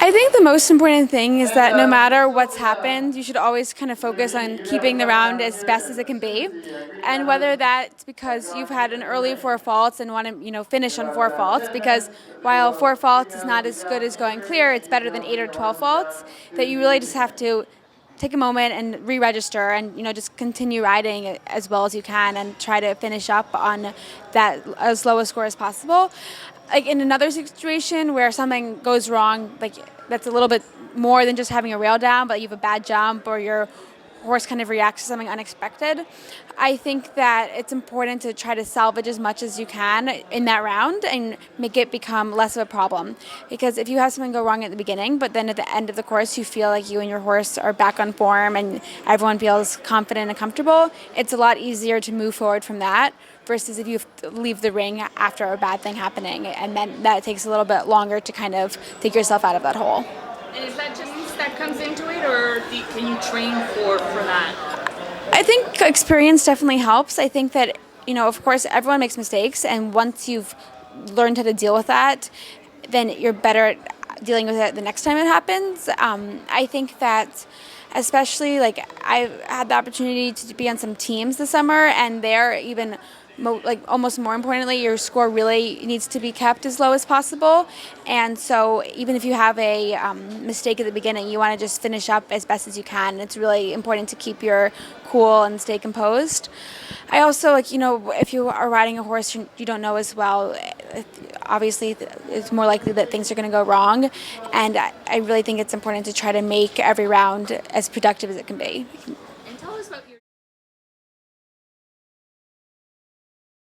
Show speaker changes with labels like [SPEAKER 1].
[SPEAKER 1] I think the most important thing is that no matter what's happened, you should always kind of focus on keeping the round as best as it can be. And whether that's because you've had an early four faults and want to, finish on four faults, because while four faults is not as good as going clear, it's better than 8 or 12 faults, that you really just have to take a moment and re-register and just continue riding as well as you can and try to finish up on that as low a score as possible. Like in another situation where something goes wrong, like that's a little bit more than just having a rail down, but you have a bad jump or your horse kind of reacts to something unexpected, I think that it's important to try to salvage as much as you can in that round and make it become less of a problem. Because if you have something go wrong at the beginning, but then at the end of the course you feel like you and your horse are back on form and everyone feels confident and comfortable, it's a lot easier to move forward from that versus if you leave the ring after a bad thing happening, and then that takes a little bit longer to kind of take yourself out of that hole.
[SPEAKER 2] And is that just that comes into it, or can you train for that?
[SPEAKER 1] I think experience definitely helps. I think that, of course, everyone makes mistakes, and once you've learned how to deal with that, then you're better at dealing with it the next time it happens. I think that especially, like, I've had the opportunity to be on some teams this summer, and they're even almost more importantly, your score really needs to be kept as low as possible. And so even if you have a mistake at the beginning, you want to just finish up as best as you can. It's really important to keep your cool and stay composed. I also, if you are riding a horse you don't know as well, obviously it's more likely that things are going to go wrong. And I really think it's important to try to make every round as productive as it can be.